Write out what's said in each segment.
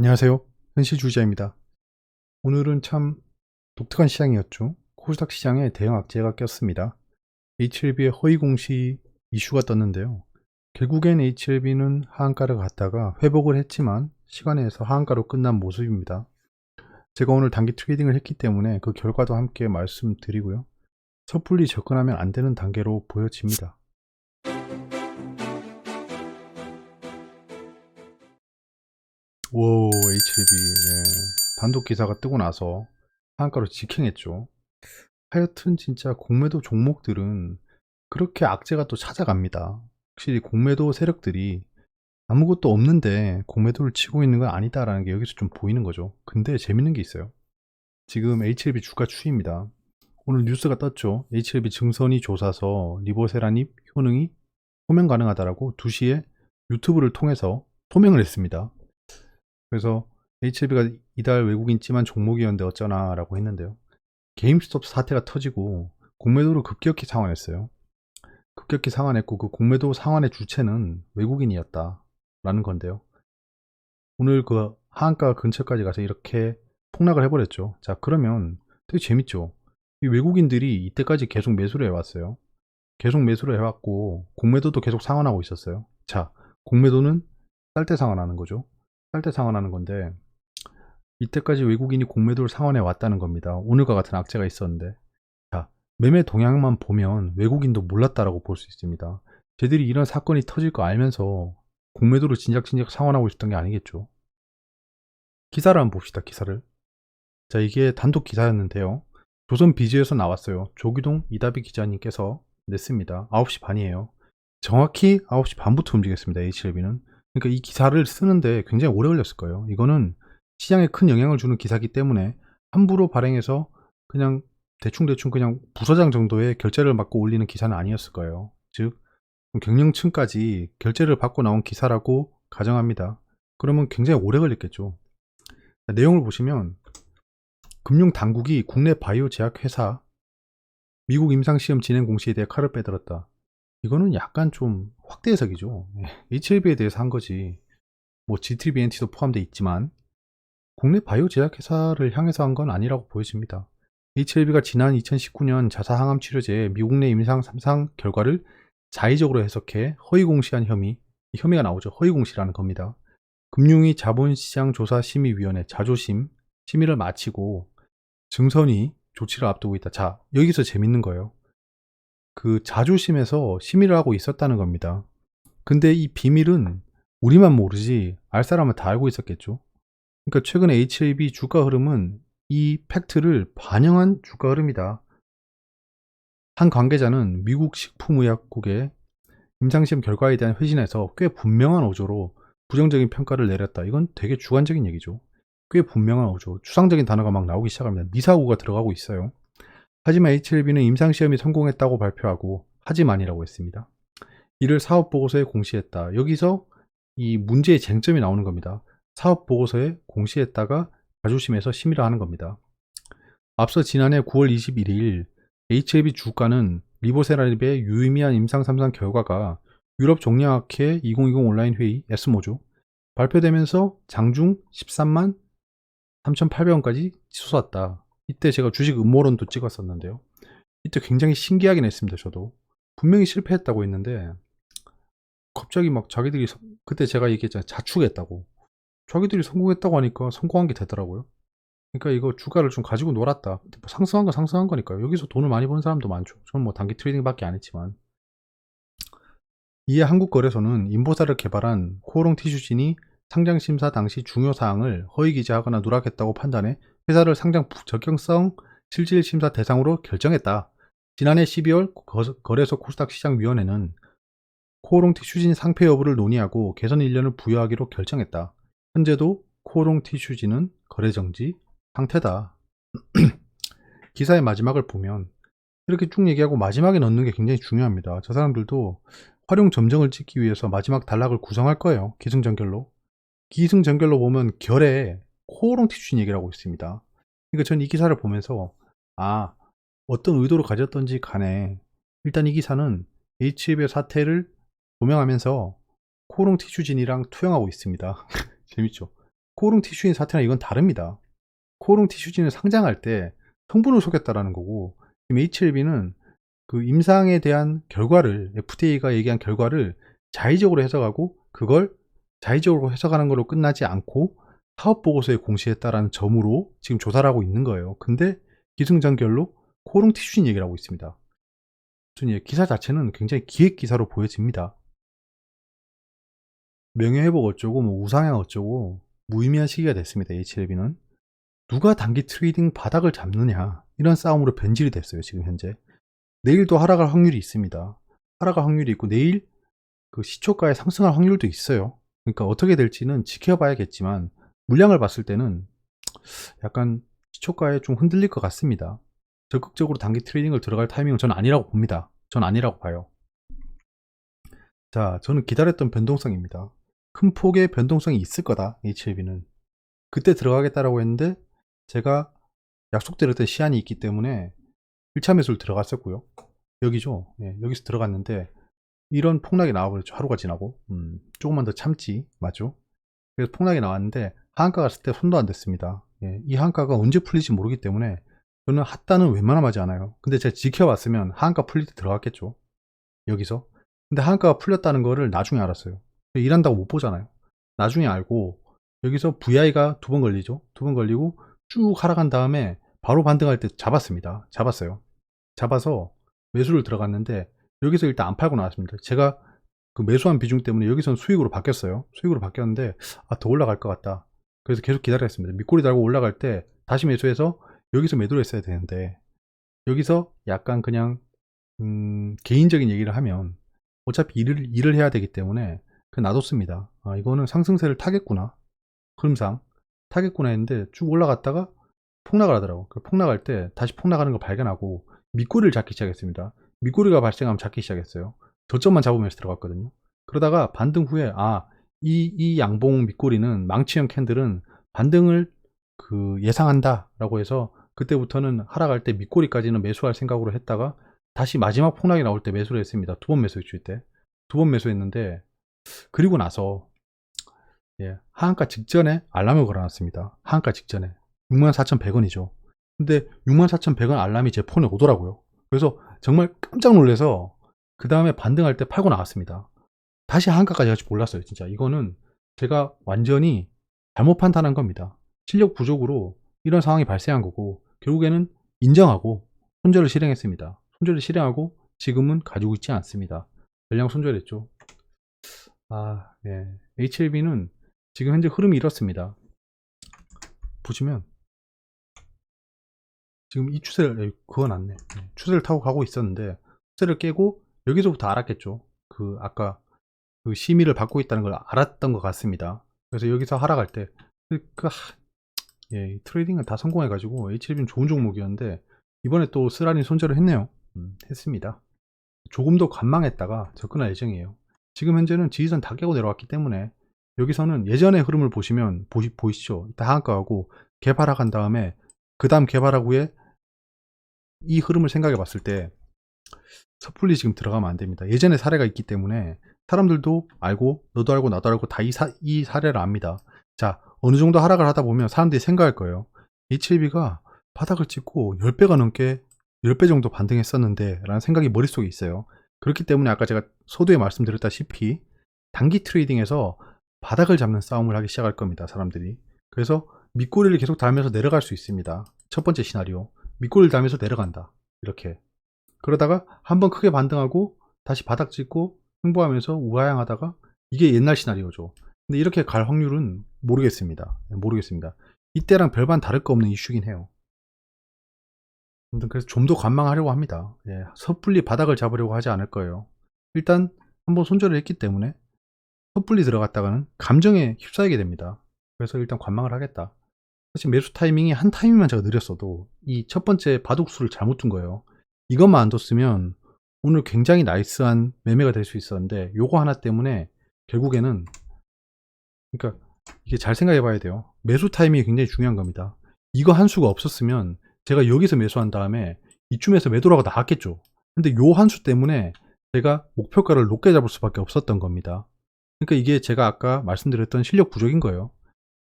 안녕하세요. 현실주의자입니다. 오늘은 참 독특한 시장이었죠. 코스닥 시장에 대형 악재가 꼈습니다. HLB의 허위 공시 이슈가 떴는데요. 결국엔 HLB는 하한가를 갔다가 회복을 했지만 시간에서 하한가로 끝난 모습입니다. 제가 오늘 단기 트레이딩을 했기 때문에 그 결과도 함께 말씀드리고요. 섣불리 접근하면 안 되는 단계로 보여집니다. 오, HLB, 단독 기사가 뜨고 나서 하한가로 직행했죠. 하여튼 진짜 공매도 종목들은 그렇게 악재가 또 찾아갑니다. 확실히 공매도 세력들이 아무것도 없는데 공매도를 치고 있는 건 아니다라는 게 여기서 좀 보이는 거죠. 근데 재밌는 게 있어요. 지금 HLB 주가 추이입니다. 오늘 뉴스가 떴죠. HLB 증선이 조사서 리보세라닙 효능이 소명 가능하다라고 2시에 유튜브를 통해서 소명을 했습니다. 그래서 HLB가 이달 외국인지만 종목이었는데 어쩌나 라고 했는데요. 게임스톱 사태가 터지고 공매도를 급격히 상환했어요. 급격히 상환했고 그 공매도 상환의 주체는 외국인이었다라는 건데요. 오늘 그 하한가 근처까지 가서 이렇게 폭락을 해버렸죠. 자, 그러면 되게 재밌죠. 이 외국인들이 이때까지 계속 매수를 해왔어요. 계속 매수를 해왔고 공매도도 계속 상환하고 있었어요. 자, 공매도는 쌀 때 상환하는 거죠. 쌀 때 상환하는 건데 이때까지 외국인이 공매도를 상환해 왔다는 겁니다. 오늘과 같은 악재가 있었는데, 자, 매매 동향만 보면 외국인도 몰랐다라고 볼 수 있습니다. 쟤들이 이런 사건이 터질 거 알면서 공매도를 진작진작 상환하고 있었던 게 아니겠죠. 기사를 한번 봅시다. 기사를. 자, 이게 단독 기사였는데요. 조선 비즈에서 나왔어요. 조기동 이다비 기자님께서 냈습니다. 9시 반이에요. 정확히 9시 반부터 움직였습니다. HLB는. 그러니까 이 기사를 쓰는데 굉장히 오래 걸렸을 거예요. 이거는 시장에 큰 영향을 주는 기사이기 때문에 함부로 발행해서 그냥 대충대충 그냥 부서장 정도의 결제를 받고 올리는 기사는 아니었을 거예요. 즉 경영층까지 결제를 받고 나온 기사라고 가정합니다. 그러면 굉장히 오래 걸렸겠죠. 내용을 보시면 금융당국이 국내 바이오 제약 회사 미국 임상시험 진행 공시에 대해 칼을 빼들었다. 이거는 약간 좀 확대 해석이죠. HLB에 대해서 한 거지. 뭐 GTBNT도 포함되어 있지만 국내 바이오 제약회사를 향해서 한 건 아니라고 보여집니다. HLB가 지난 2019년 자사 항암 치료제 미국 내 임상 3상 결과를 자의적으로 해석해 허위 공시한 혐의가 나오죠. 허위 공시라는 겁니다. 금융위 자본시장조사심의위원회 자조심 심의를 마치고 증선이 조치를 앞두고 있다. 자, 여기서 재밌는 거예요. 그 자조심에서 심의를 하고 있었다는 겁니다. 근데 이 비밀은 우리만 모르지 알 사람은 다 알고 있었겠죠. 그러니까 최근 HLB 주가 흐름은 이 팩트를 반영한 주가 흐름이다. 한 관계자는 미국 식품의약국의 임상시험 결과에 대한 회신에서 꽤 분명한 어조로 부정적인 평가를 내렸다. 이건 되게 주관적인 얘기죠. 꽤 분명한 어조. 추상적인 단어가 막 나오기 시작합니다. 미사오가 들어가고 있어요. 하지만 HLB는 임상시험이 성공했다고 발표하고 하지만이라고 했습니다. 이를 사업보고서에 공시했다. 여기서 이 문제의 쟁점이 나오는 겁니다. 사업보고서에 공시했다가 자조심에서 심의를 하는 겁니다. 앞서 지난해 9월 21일 HLB 주가는 리보세라닙의 유의미한 임상 3상 결과가 유럽 종량학회 2020 온라인 회의 에스모죠. 발표되면서 장중 13만 3,800원까지 치솟았다. 이때 제가 주식 음모론도 찍었었는데요. 이때 굉장히 신기하긴 했습니다. 저도 분명히 실패했다고 했는데 갑자기 막 자기들이 그때 제가 얘기했잖아요. 자축했다고. 자기들이 성공했다고 하니까 성공한 게 되더라고요. 그러니까 이거 주가를 좀 가지고 놀았다. 뭐 상승한 건 상승한 거니까요. 여기서 돈을 많이 번 사람도 많죠. 저는 뭐 단기 트레이딩밖에 안 했지만. 이에 한국거래소는 인보사를 개발한 코오롱 티슈진이 상장 심사 당시 중요 사항을 허위 기재하거나 누락했다고 판단해 회사를 상장 부적격성 실질 심사 대상으로 결정했다. 지난해 12월 거래소 코스닥 시장위원회는 코오롱 티슈진 상폐 여부를 논의하고 개선 1년을 부여하기로 결정했다. 현재도 코오롱 티슈진은 거래 정지 상태다. 기사의 마지막을 보면 이렇게 쭉 얘기하고 마지막에 넣는 게 굉장히 중요합니다. 저 사람들도 활용 점정을 찍기 위해서 마지막 단락을 구성할 거예요. 기승전결로. 기승전결로 보면 결에 코오롱 티슈진 얘기를 하고 있습니다. 그러니까 전 이 기사를 보면서 어떤 의도를 가졌던지 간에 일단 이 기사는 HB의 사태를 조명하면서 코오롱 티슈진이랑 투영하고 있습니다. 재밌죠? 코오롱 티슈진 사태랑 이건 다릅니다. 코오롱 티슈진을 상장할 때 성분을 속였다라는 거고, 지금 HLB는 그 임상에 대한 결과를, FDA가 얘기한 결과를 자의적으로 해석하고 그걸 자의적으로 해석하는 걸로 끝나지 않고 사업 보고서에 공시했다라는 점으로 지금 조사를 하고 있는 거예요. 근데 기승전결로 코오롱 티슈진 얘기를 하고 있습니다. 기사 자체는 굉장히 기획 기사로 보여집니다. 명예회복 어쩌고 뭐 우상향 어쩌고 무의미한 시기가 됐습니다. HLB는 누가 단기 트레이딩 바닥을 잡느냐, 이런 싸움으로 변질이 됐어요. 지금 현재 내일도 하락할 확률이 있습니다. 하락할 확률이 있고 내일 그 시초가에 상승할 확률도 있어요. 그러니까 어떻게 될지는 지켜봐야겠지만 물량을 봤을 때는 약간 시초가에 좀 흔들릴 것 같습니다. 적극적으로 단기 트레이딩을 들어갈 타이밍은 저는 아니라고 봅니다. 전 아니라고 봐요. 자, 저는 기다렸던 변동성입니다. 큰 폭의 변동성이 있을 거다, HLB는. 그때 들어가겠다라고 했는데 제가 약속드렸던 시한이 있기 때문에 1차 매수를 들어갔었고요. 여기죠. 예, 여기서 들어갔는데 이런 폭락이 나와버렸죠. 하루가 지나고. 조금만 더 참지. 맞죠? 그래서 폭락이 나왔는데 하한가 갔을 때 손도 안 댔습니다. 예, 이 하한가가 언제 풀릴지 모르기 때문에 저는 핫단은 웬만하면 하지 않아요. 근데 제가 지켜봤으면 하한가 풀릴 때 들어갔겠죠. 여기서. 근데 하한가가 풀렸다는 거를 나중에 알았어요. 일한다고 못 보잖아요. 나중에 알고 여기서 VI가 2번 걸리죠. 2번 걸리고 쭉 하락한 다음에 바로 반등할 때 잡았습니다. 잡았어요. 잡아서 매수를 들어갔는데 여기서 일단 안 팔고 나왔습니다. 제가 그 매수한 비중 때문에 여기선 수익으로 바뀌었어요. 수익으로 바뀌었는데 더 올라갈 것 같다. 그래서 계속 기다렸습니다. 밑꼬리 달고 올라갈 때 다시 매수해서 여기서 매도를 했어야 되는데 여기서 약간 그냥 개인적인 얘기를 하면 어차피 일을 해야 되기 때문에 그냥 놔뒀습니다. 이거는 상승세를 타겠구나. 흐름상 타겠구나 했는데 쭉 올라갔다가 폭락을 하더라고. 폭락할 때 다시 폭락하는 걸 발견하고 밑꼬리를 잡기 시작했습니다. 밑꼬리가 발생하면 잡기 시작했어요. 저점만 잡으면서 들어갔거든요. 그러다가 반등 후에 이 양봉 밑꼬리는, 망치형 캔들은 반등을 예상한다 라고 해서 그때부터는 하락할 때 밑꼬리까지는 매수할 생각으로 했다가 다시 마지막 폭락이 나올 때 매수를 했습니다. 2번 매수했을 때 2번 매수했는데, 그리고 나서 하한가 직전에 알람을 걸어놨습니다. 하한가 직전에 64,100원이죠. 근데 64,100원 알람이 제 폰에 오더라고요. 그래서 정말 깜짝 놀라서 그 다음에 반등할 때 팔고 나왔습니다. 다시 하한가까지 갈지 몰랐어요. 진짜 이거는 제가 완전히 잘못 판단한 겁니다. 실력 부족으로 이런 상황이 발생한 거고, 결국에는 인정하고 손절을 실행했습니다. 손절을 실행하고 지금은 가지고 있지 않습니다. 전량 손절했죠. HLB는 지금 현재 흐름이 이렇습니다. 보시면 지금 이 추세를 그어놨네. 추세를 타고 가고 있었는데 추세를 깨고 여기서부터 알았겠죠. 아까 심의를 받고 있다는 걸 알았던 것 같습니다. 그래서 여기서 하락할 때 트레이딩은 다 성공해가지고 HLB는 좋은 종목이었는데 이번에 또 쓰라린 손절을 했네요. 했습니다. 조금 더 관망했다가 접근할 예정이에요. 지금 현재는 지지선 다 깨고 내려왔기 때문에 여기서는 예전의 흐름을 보시면 보이시죠? 일단 하한가하고 개발하간 다음에 그 다음 개발하고 후에 이 흐름을 생각해 봤을 때 섣불리 지금 들어가면 안 됩니다. 예전에 사례가 있기 때문에 사람들도 알고, 너도 알고 나도 알고 다 이 사례를 압니다. 자, 어느 정도 하락을 하다 보면 사람들이 생각할 거예요. HLB가 바닥을 찍고 10배가 넘게 10배 정도 반등했었는데 라는 생각이 머릿속에 있어요. 그렇기 때문에 아까 제가 서두에 말씀드렸다시피 단기 트레이딩에서 바닥을 잡는 싸움을 하기 시작할 겁니다. 사람들이. 그래서 밑꼬리를 계속 달면서 내려갈 수 있습니다. 첫 번째 시나리오. 밑꼬리를 달면서 내려간다. 이렇게. 그러다가 한번 크게 반등하고 다시 바닥 찍고 횡보하면서 우하향하다가, 이게 옛날 시나리오죠. 근데 이렇게 갈 확률은 모르겠습니다. 이때랑 별반 다를 거 없는 이슈긴 해요. 아무튼 그래서 좀 더 관망하려고 합니다. 섣불리 바닥을 잡으려고 하지 않을 거예요. 일단 한번 손절을 했기 때문에 섣불리 들어갔다가는 감정에 휩싸이게 됩니다. 그래서 일단 관망을 하겠다. 사실 매수 타이밍이 한 타이밍만 제가 느렸어도 이 첫 번째 바둑수를 잘못 둔 거예요. 이것만 안 뒀으면 오늘 굉장히 나이스한 매매가 될 수 있었는데 요거 하나 때문에 결국에는, 그러니까 이게 잘 생각해 봐야 돼요. 매수 타이밍이 굉장히 중요한 겁니다. 이거 한 수가 없었으면 제가 여기서 매수한 다음에 이쯤에서 매도라고 나왔겠죠. 근데 요 한 수 때문에 제가 목표가를 높게 잡을 수밖에 없었던 겁니다. 그러니까 이게 제가 아까 말씀드렸던 실력 부족인 거예요.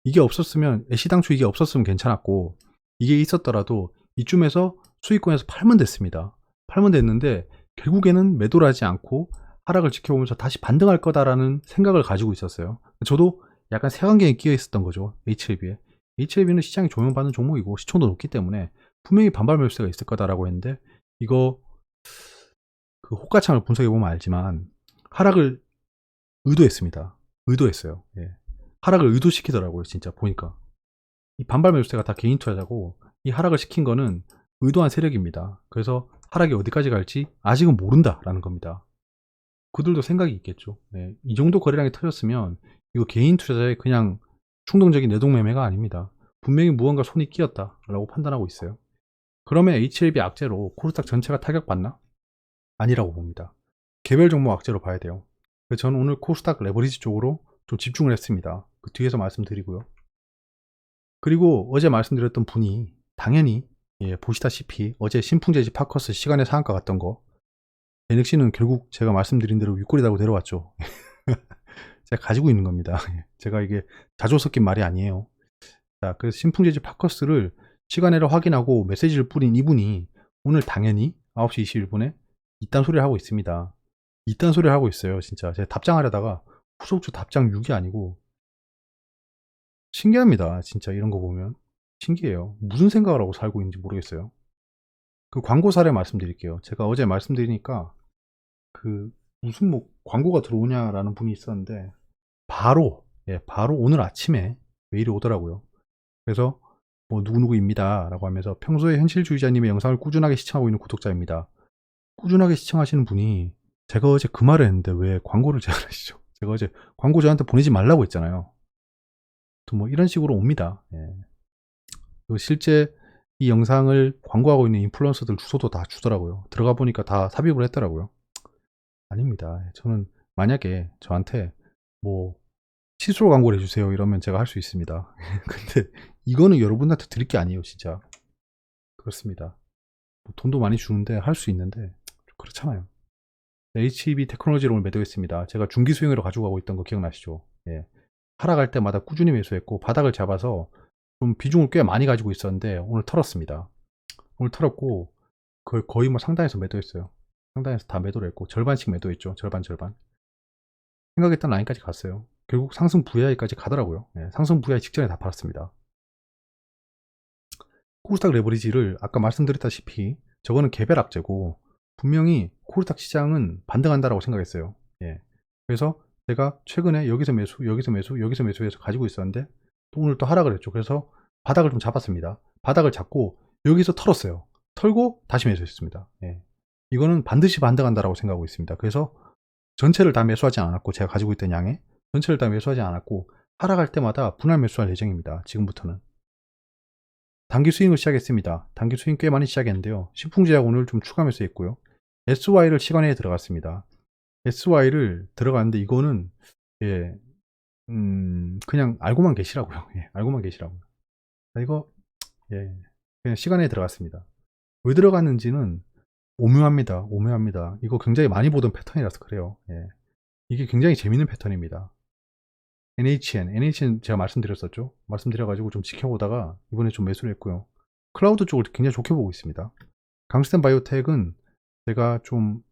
이게 없었으면, 애시당초 이게 없었으면 괜찮았고, 이게 있었더라도 이쯤에서 수익권에서 팔면 됐습니다. 팔면 됐는데 결국에는 매도를 하지 않고 하락을 지켜보면서 다시 반등할 거다라는 생각을 가지고 있었어요. 저도 약간 색안경이 끼어 있었던 거죠. HLB에. HLB는 시장이 조명받는 종목이고 시총도 높기 때문에 분명히 반발 매수세가 있을 거다라고 했는데, 이거 그 호가창을 분석해 보면 알지만 하락을 의도했습니다. 의도했어요. 예. 하락을 의도시키더라고요. 진짜 보니까 이 반발 매수세가 다 개인 투자자고, 이 하락을 시킨 거는 의도한 세력입니다. 그래서 하락이 어디까지 갈지 아직은 모른다라는 겁니다. 그들도 생각이 있겠죠. 네, 이 정도 거래량이 터졌으면 이거 개인 투자자의 그냥 충동적인 내동매매가 아닙니다. 분명히 무언가 손이 끼었다라고 판단하고 있어요. 그러면 HLB 악재로 코스닥 전체가 타격받나? 아니라고 봅니다. 개별 종목 악재로 봐야 돼요. 그래서 저는 오늘 코스닥 레버리지 쪽으로 좀 집중을 했습니다. 그 뒤에서 말씀드리고요. 그리고 어제 말씀드렸던 분이 당연히, 예, 보시다시피 어제 신풍제지 파커스 시간의 상한가 갔던 거, NX는 결국 제가 말씀드린 대로 윗골이 달고 내려왔죠. 제가 가지고 있는 겁니다. 제가 이게 자조 섞인 말이 아니에요. 자, 그래서 신풍제지 파커스를 시간외로 확인하고 메시지를 뿌린 이분이 오늘 당연히 9시 21분에 이딴 소리를 하고 있습니다. 이딴 소리를 하고 있어요. 진짜 제가 답장하려다가 후속주 답장 6이 아니고, 신기합니다. 진짜 이런 거 보면 신기해요. 무슨 생각을 하고 살고 있는지 모르겠어요. 그 광고 사례 말씀드릴게요. 제가 어제 말씀드리니까 그 무슨 뭐 광고가 들어오냐라는 분이 있었는데 바로, 예, 바로 오늘 아침에 메일이 오더라고요. 그래서 뭐 누구누구입니다 라고 하면서 평소에 현실주의자님의 영상을 꾸준하게 시청하고 있는 구독자입니다. 꾸준하게 시청하시는 분이 제가 어제 그 말을 했는데 왜 광고를 제안하시죠? 제가 어제 광고 저한테 보내지 말라고 했잖아요. 또 뭐 이런 식으로 옵니다. 예. 실제 이 영상을 광고하고 있는 인플루언서들 주소도 다 주더라고요. 들어가 보니까 다 삽입을 했더라고요. 아닙니다. 저는 만약에 저한테 뭐 시스루 광고를 해주세요 이러면 제가 할 수 있습니다. 근데 이거는 여러분한테 드릴 게 아니에요, 진짜. 그렇습니다. 뭐 돈도 많이 주는데 할 수 있는데 좀 그렇잖아요. HEB 테크놀로지를 오늘 매도했습니다. 제가 중기 수익으로 가지고 가고 있던 거 기억나시죠? 예. 하락할 때마다 꾸준히 매수했고 바닥을 잡아서 좀 비중을 꽤 많이 가지고 있었는데 오늘 털었습니다. 오늘 털었고 그걸 거의 뭐 상단에서 매도했어요. 상단에서 다 매도를 했고 절반씩 매도했죠. 절반. 생각했던 라인까지 갔어요. 결국 상승 VI까지 가더라고요. 예, 상승 VI 직전에 다 팔았습니다. 코스닥 레버리지를 아까 말씀드렸다시피 저거는 개별 악재고 분명히 코스닥 시장은 반등한다라고 생각했어요. 예. 그래서 제가 최근에 여기서 매수해서 가지고 있었는데 또 오늘 또 하락을 했죠. 그래서 바닥을 좀 잡았습니다. 바닥을 잡고 여기서 털었어요. 털고 다시 매수했습니다. 예. 이거는 반드시 반등한다라고 생각하고 있습니다. 그래서 전체를 다 매수하지 않았고, 제가 가지고 있던 양에 전체를 다 매수하지 않았고 하락할 때마다 분할 매수할 예정입니다. 지금부터는. 단기 스윙을 시작했습니다. 단기 스윙 꽤 많이 시작했는데요. 신풍제약 오늘 좀 추가 매수했고요. SY를 시간에 들어갔습니다. SY를 들어갔는데 이거는, 예, 그냥 알고만 계시라고요. 예, 알고만 계시라고요. 이거, 예, 그냥 시간에 들어갔습니다. 왜 들어갔는지는 오묘합니다. 이거 굉장히 많이 보던 패턴이라서 그래요. 예. 이게 굉장히 재밌는 패턴입니다. NHN 제가 말씀드렸었죠. 말씀드려가지고 좀 지켜보다가 이번에 좀 매수를 했고요. 클라우드 쪽을 굉장히 좋게 보고 있습니다. 강스텐 바이오텍은 제가 좀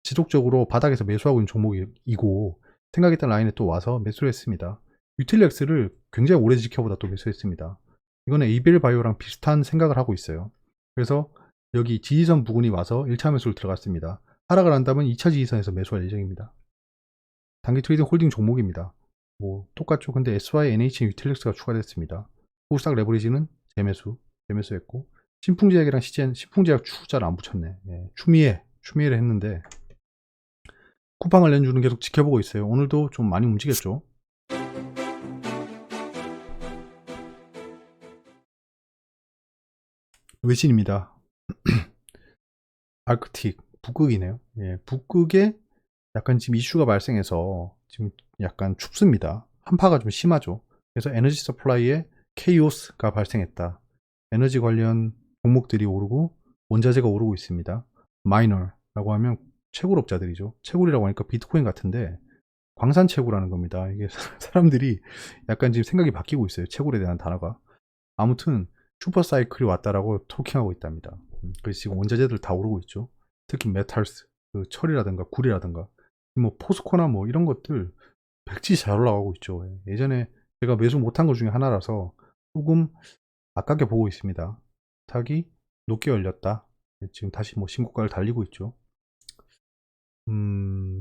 지속적으로 바닥에서 매수하고 있는 종목이고 생각했던 라인에 또 와서 매수를 했습니다. 유틸렉스를 굉장히 오래 지켜보다 또 매수했습니다. 이거는 에이벨 바이오랑 비슷한 생각을 하고 있어요. 그래서 여기 지지선 부근이 와서 1차 매수를 들어갔습니다. 하락을 한다면 2차 지지선에서 매수할 예정입니다. 단기 트레이딩 홀딩 종목입니다. 뭐 똑같죠. 근데 SY, NHN, 유틸렉스가 추가됐습니다. 코스닥 레버리지는 재매수했고 신풍제약이랑 신풍제약 추자를 안 붙였네. 예, 추미애를 했는데 쿠팡을 렌주는 계속 지켜보고 있어요. 오늘도 좀 많이 움직였죠. 외신입니다. 아크틱 북극이네요. 예, 북극에 약간 지금 이슈가 발생해서 지금 약간 춥습니다. 한파가 좀 심하죠. 그래서 에너지 서플라이에 케이오스가 발생했다. 에너지 관련 종목들이 오르고 원자재가 오르고 있습니다. 마이너라고 하면 채굴업자들이죠. 채굴이라고 하니까 비트코인 같은데 광산 채굴하는 겁니다. 이게 사람들이 약간 지금 생각이 바뀌고 있어요. 채굴에 대한 단어가. 아무튼 슈퍼사이클이 왔다라고 토킹하고 있답니다. 그래서 지금 원자재들 다 오르고 있죠. 특히 메탈스, 그 철이라든가 굴이라든가 뭐 포스코나 뭐 이런 것들 백지 잘 올라가고 있죠. 예전에 제가 매수 못한 것 중에 하나라서 조금 아깝게 보고 있습니다. 탁이 높게 열렸다. 지금 다시 뭐 신고가를 달리고 있죠.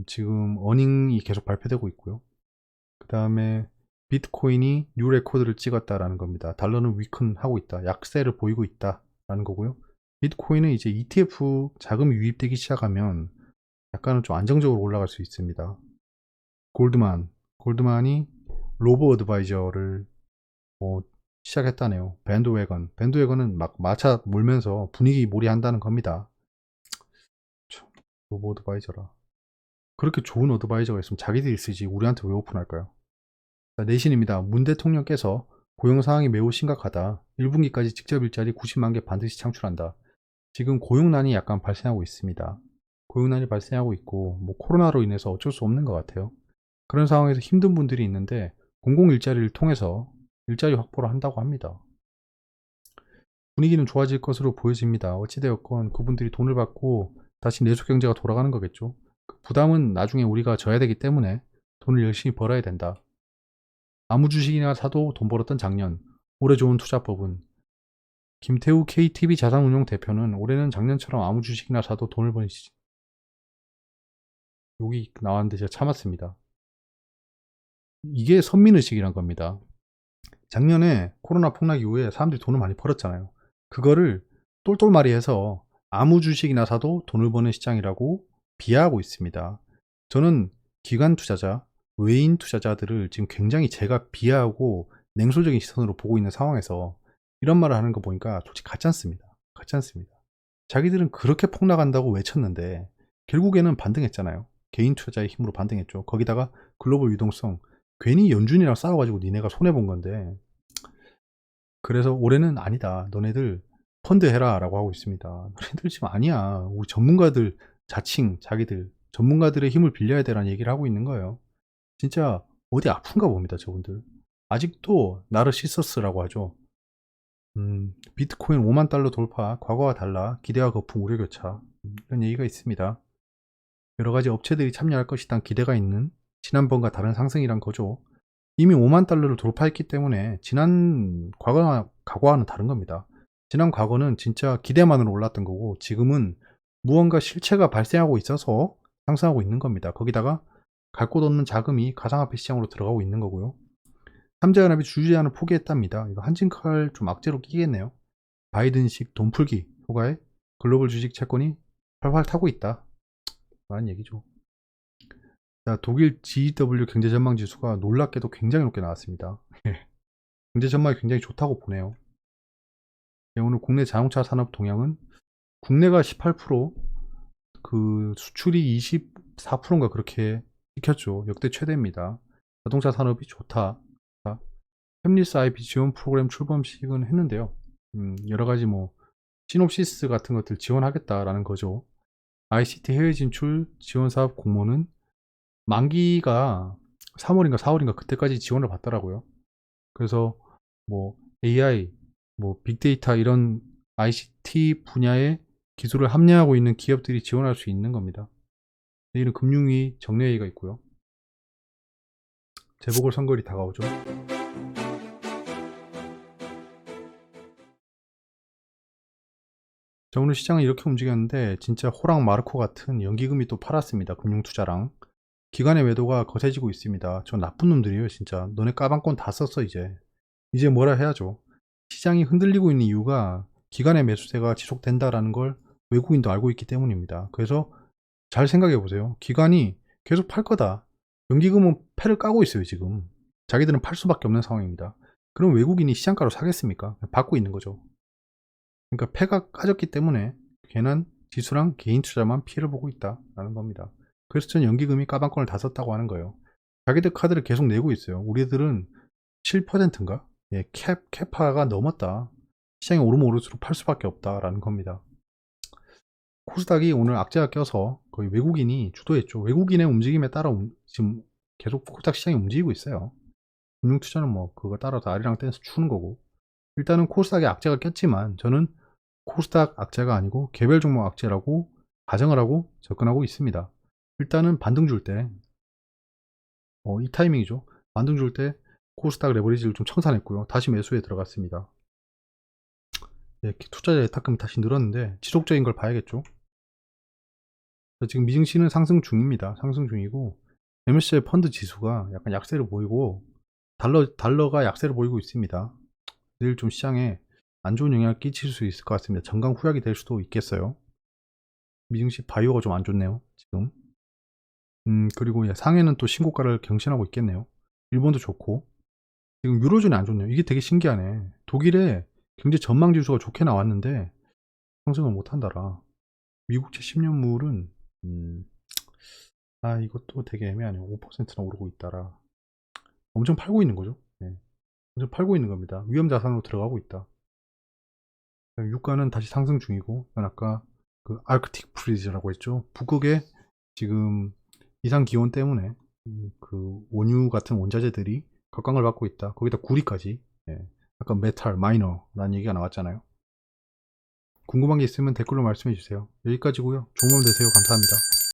지금 어닝이 계속 발표되고 있고요. 그 다음에 비트코인이 뉴 레코드를 찍었다라는 겁니다. 달러는 위큰하고 있다. 약세를 보이고 있다라는 거고요. 비트코인은 이제 ETF 자금이 유입되기 시작하면 약간은 좀 안정적으로 올라갈 수 있습니다. 골드만이 로보 어드바이저를 시작했다네요. 밴드웨건은 막 마차 몰면서 분위기 몰이한다는 겁니다. 로보 어드바이저라. 그렇게 좋은 어드바이저가 있으면 자기들이 쓰지 우리한테 왜 오픈할까요? 자, 내신입니다. 문 대통령께서 고용 상황이 매우 심각하다. 1분기까지 직접 일자리 90만 개 반드시 창출한다. 지금 고용난이 약간 발생하고 있습니다. 고용난이 발생하고 있고 뭐 코로나로 인해서 어쩔 수 없는 것 같아요. 그런 상황에서 힘든 분들이 있는데 공공 일자리를 통해서 일자리 확보를 한다고 합니다. 분위기는 좋아질 것으로 보여집니다. 어찌되었건 그분들이 돈을 받고 다시 내수 경제가 돌아가는 거겠죠. 그 부담은 나중에 우리가 져야 되기 때문에 돈을 열심히 벌어야 된다. 아무 주식이나 사도 돈 벌었던 작년. 올해 좋은 투자법은 김태우 KTB 자산운용 대표는 올해는 작년처럼 아무 주식이나 사도 돈을 버는 시즌. 여기 나왔는데 제가 참았습니다. 이게 선민의식이란 겁니다. 작년에 코로나 폭락 이후에 사람들이 돈을 많이 벌었잖아요. 그거를 똘똘마리해서 아무 주식이나 사도 돈을 버는 시장이라고 비하하고 있습니다. 저는 기관 투자자, 외인 투자자들을 지금 굉장히 제가 비하하고 냉소적인 시선으로 보고 있는 상황에서 이런 말을 하는 거 보니까 솔직히 같지 않습니다. 같지 않습니다. 자기들은 그렇게 폭락한다고 외쳤는데 결국에는 반등했잖아요. 개인 투자자의 힘으로 반등했죠. 거기다가 글로벌 유동성, 괜히 연준이랑 싸워가지고 니네가 손해본 건데, 그래서 올해는 아니다. 너네들 펀드 해라 라고 하고 있습니다. 너네들 지금 아니야. 우리 전문가들 자칭 자기들 전문가들의 힘을 빌려야 되라는 얘기를 하고 있는 거예요. 진짜 어디 아픈가 봅니다. 저분들. 아직도 나르시서스라고 하죠. 비트코인 5만 달러 돌파, 과거와 달라, 기대와 거품, 우려교차, 이런 얘기가 있습니다. 여러 가지 업체들이 참여할 것이란 기대가 있는 지난번과 다른 상승이란 거죠. 이미 5만 달러를 돌파했기 때문에 지난 과거와는 다른 겁니다. 지난 과거는 진짜 기대만으로 올랐던 거고 지금은 무언가 실체가 발생하고 있어서 상승하고 있는 겁니다. 거기다가 갈 곳 없는 자금이 가상화폐 시장으로 들어가고 있는 거고요. 삼자연합이 주주 제한을 포기했답니다. 이거 한진칼 좀 악재로 끼겠네요. 바이든식 돈풀기 효과에 글로벌 주식 채권이 활활 타고 있다 라는 얘기죠. 자, 독일 GW 경제전망 지수가 놀랍게도 굉장히 높게 나왔습니다. 경제 전망이 굉장히 좋다고 보네요. 오늘 국내 자동차 산업 동향은 국내가 18%, 그 수출이 24%인가 그렇게 찍혔죠. 역대 최대입니다. 자동차 산업이 좋다. 햅리스 IP 지원 프로그램 출범식은 했는데요. 여러 가지 뭐 시놉시스 같은 것들 지원하겠다라는 거죠. ICT 해외 진출 지원 사업 공모는 만기가 3월인가 4월인가 그때까지 지원을 받더라고요. 그래서 뭐 AI, 뭐 빅데이터 이런 ICT 분야의 기술을 합리화하고 있는 기업들이 지원할 수 있는 겁니다. 내일은 금융위 정례회의가 있고요. 재보궐선거일이 다가오죠. 자, 오늘 시장은 이렇게 움직였는데 진짜 호랑 마르코 같은 연기금이 또 팔았습니다. 금융투자랑. 기관의 매도가 거세지고 있습니다. 저 나쁜 놈들이에요 진짜. 너네 까방권 다 썼어 이제. 이제 뭐라 해야죠. 시장이 흔들리고 있는 이유가 기관의 매수세가 지속된다라는 걸 외국인도 알고 있기 때문입니다. 그래서 잘 생각해 보세요. 기관이 계속 팔 거다. 연기금은 패를 까고 있어요 지금. 자기들은 팔 수밖에 없는 상황입니다. 그럼 외국인이 시장가로 사겠습니까? 받고 있는 거죠. 그러니까 패가 까졌기 때문에 괜한 지수랑 개인 투자만 피해를 보고 있다라는 겁니다. 그래서 전 연기금이 까방권을 다 썼다고 하는 거예요. 자기들 카드를 계속 내고 있어요. 우리들은 7%인가? 예, 캐파가 넘었다. 시장이 오르면 오를수록 팔 수밖에 없다라는 겁니다. 코스닥이 오늘 악재가 껴서 거의 외국인이 주도했죠. 외국인의 움직임에 따라 지금 계속 코스닥 시장이 움직이고 있어요. 금융투자는 뭐 그거 따라서 아리랑 댄스 추는 거고. 일단은 코스닥에 악재가 꼈지만 저는 코스닥 악재가 아니고 개별 종목 악재라고 가정을 하고 접근하고 있습니다. 일단은 반등 줄 때, 이 타이밍이죠. 반등 줄 때 코스닥 레버리지를 좀 청산했고요. 다시 매수에 들어갔습니다. 네, 투자자 예탁금이 다시 늘었는데 지속적인 걸 봐야겠죠. 지금 미증시는 상승 중입니다. 상승 중이고 MSCI 펀드 지수가 약간 약세를 보이고 달러가 약세를 보이고 있습니다. 내일 좀 시장에 안 좋은 영향을 끼칠 수 있을 것 같습니다. 전강 후약이 될 수도 있겠어요. 미증시 바이오가 좀 안 좋네요. 지금. 그리고 상해는 또 신고가를 경신하고 있겠네요. 일본도 좋고. 지금 유로존이 안 좋네요. 이게 되게 신기하네. 독일의 경제 전망 지수가 좋게 나왔는데 상승을 못 한다라. 미국채 10년물은 이것도 되게 애매하네요. 5%나 오르고 있다라. 엄청 팔고 있는 거죠. 네. 엄청 팔고 있는 겁니다. 위험 자산으로 들어가고 있다. 유가는 다시 상승 중이고, 아까 그 아크틱 프리즈라고 했죠. 북극의 지금 이상 기온 때문에 그 원유 같은 원자재들이 각광을 받고 있다. 거기다 구리까지. 예. 아까 메탈 마이너라는 얘기가 나왔잖아요. 궁금한 게 있으면 댓글로 말씀해 주세요. 여기까지고요. 좋은 밤 되세요. 감사합니다.